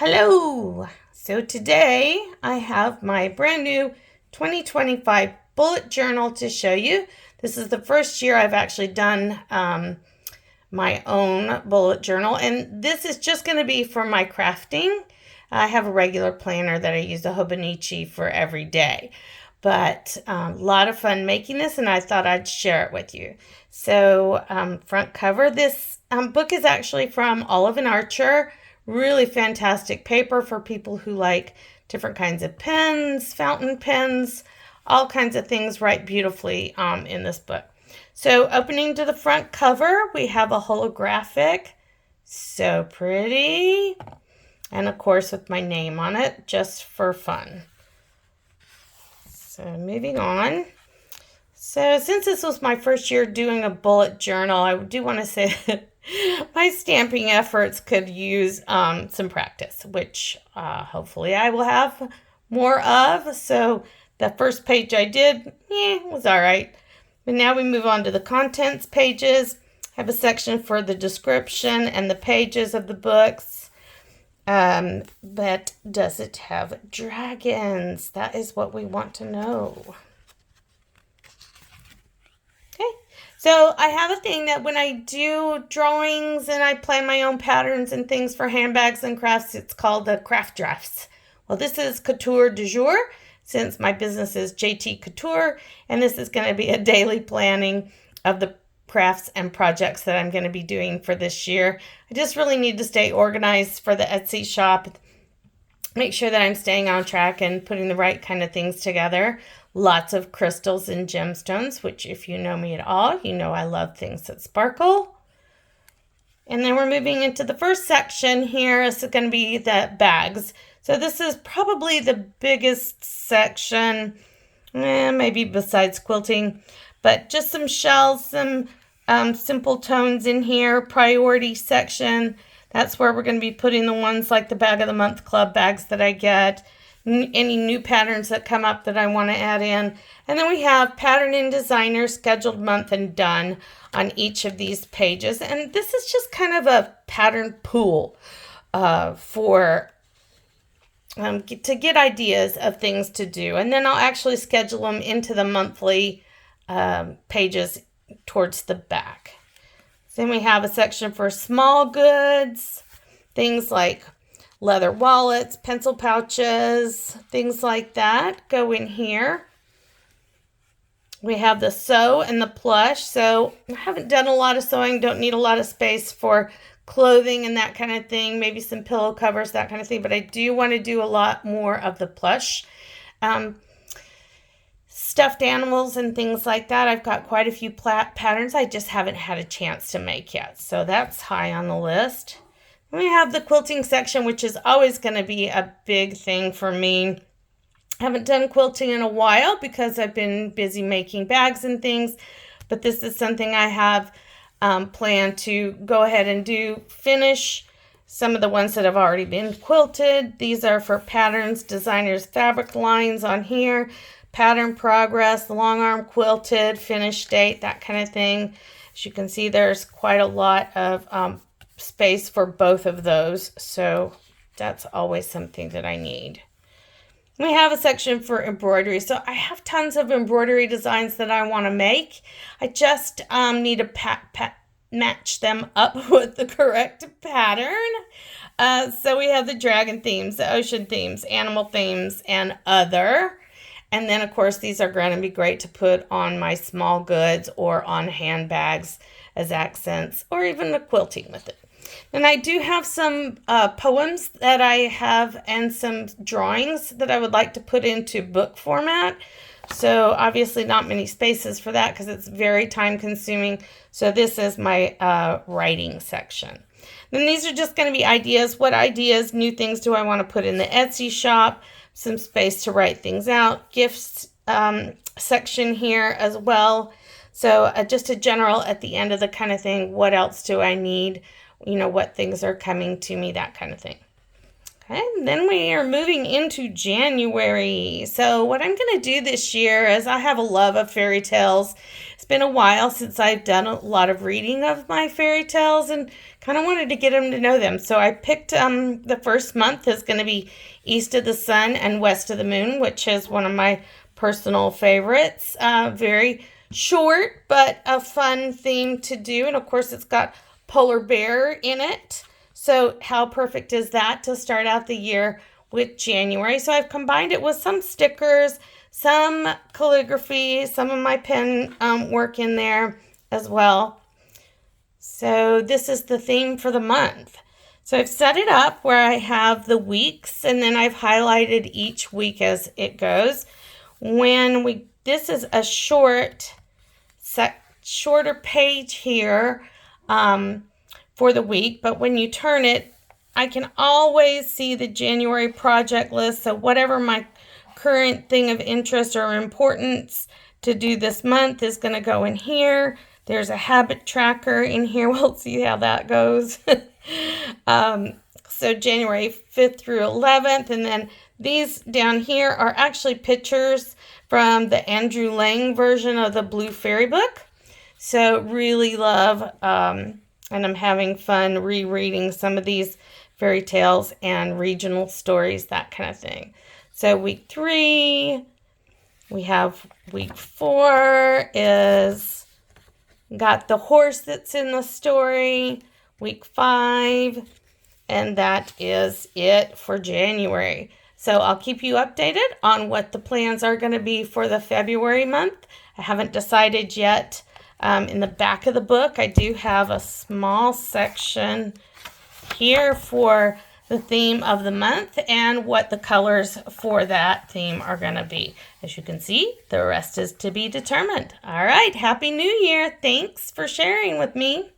Hello! So today I have my brand new 2025 bullet journal to show you. This is the first year I've actually done my own bullet journal, and this is just going to be for my crafting. I have a regular planner that I use, a Hobonichi, for every day. But a lot of fun making this, and I thought I'd share it with you. So front cover, this book is actually from Olive & Archer. Really fantastic paper for people who like different kinds of pens, fountain pens, all kinds of things write beautifully in this book. So opening to the front cover, we have a holographic, so pretty, and of course with my name on it, just for fun. So moving on. So since this was my first year doing a bullet journal, I do want to say that my stamping efforts could use some practice, which hopefully I will have more of. So the first page I did, was all right. But now we move on to the contents pages. I have a section for the description and the pages of the books. But does it have dragons? That is what we want to know. So I have a thing that when I do drawings and I plan my own patterns and things for handbags and crafts, it's called the craft drafts. Well, this is couture du jour, since my business is JT Couture, and this is going to be a daily planning of the crafts and projects that I'm going to be doing for this year. I just really need to stay organized for the Etsy shop, make sure that I'm staying on track and putting the right kind of things together. Lots of crystals and gemstones, which if you know me at all, you know I love things that sparkle. And then we're moving into the first section here. This is going to be the bags. So this is probably the biggest section, maybe besides quilting, but just some shells, some simple tones in here, priority section. That's where we're going to be putting the ones like the Bag of the Month Club bags that I get, any new patterns that come up that I want to add in. And then we have pattern and designer, scheduled month, and done on each of these pages. And this is just kind of a pattern pool for to get ideas of things to do. And then I'll actually schedule them into the monthly pages towards the back. Then we have a section for small goods, things like leather wallets, pencil pouches, things like that go in here. We have the sew and the plush. So I haven't done a lot of sewing, don't need a lot of space for clothing and that kind of thing, maybe some pillow covers, that kind of thing, but I do want to do a lot more of the plush. Stuffed animals and things like that. I've got quite a few patterns I just haven't had a chance to make yet. So that's high on the list. We have the quilting section, which is always going to be a big thing for me. I haven't done quilting in a while because I've been busy making bags and things, but this is something I have planned to go ahead and finish some of the ones that have already been quilted. These are for patterns, designers, fabric lines on here. Pattern progress, long arm quilted, finish date, that kind of thing. As you can see, there's quite a lot of space for both of those, so that's always something that I need. We have a section for embroidery. So I have tons of embroidery designs that I want to make. I just need to match them up with the correct pattern. So we have the dragon themes, the ocean themes, animal themes, and other. And then, of course, these are going to be great to put on my small goods or on handbags as accents, or even the quilting with it. And I do have some poems that I have and some drawings that I would like to put into book format. So obviously not many spaces for that because it's very time consuming. So this is my writing section. Then these are just going to be ideas. What ideas, new things do I want to put in the Etsy shop? Some space to write things out, gifts section here as well. So just a general at the end of the kind of thing, what else do I need? You know, what things are coming to me, that kind of thing. Okay, and then we are moving into January. So what I'm going to do this year is I have a love of fairy tales. It's been a while since I've done a lot of reading of my fairy tales and kind of wanted to get them to know them. So I picked the first month is going to be East of the Sun and West of the Moon, which is one of my personal favorites. Very short, but a fun theme to do. And of course, it's got polar bear in it. So how perfect is that to start out the year with January? So I've combined it with some stickers, some calligraphy, some of my pen work in there as well. So this is the theme for the month. So I've set it up where I have the weeks, and then I've highlighted each week as it goes. This is a shorter page here. For the week, but when you turn it, I can always see the January project list. So whatever my current thing of interest or importance to do this month is going to go in here. There's a habit tracker in here. We'll see how that goes. So January 5th through 11th. And then these down here are actually pictures from the Andrew Lang version of the Blue Fairy Book. So really love and I'm having fun rereading some of these fairy tales and regional stories, that kind of thing. So week 3, we have week 4 is got the horse that's in the story. Week 5, and that is it for January. So I'll keep you updated on what the plans are going to be for the February month. I haven't decided yet. In the back of the book, I do have a small section here for the theme of the month and what the colors for that theme are going to be. As you can see, the rest is to be determined. All right, Happy New Year. Thanks for sharing with me.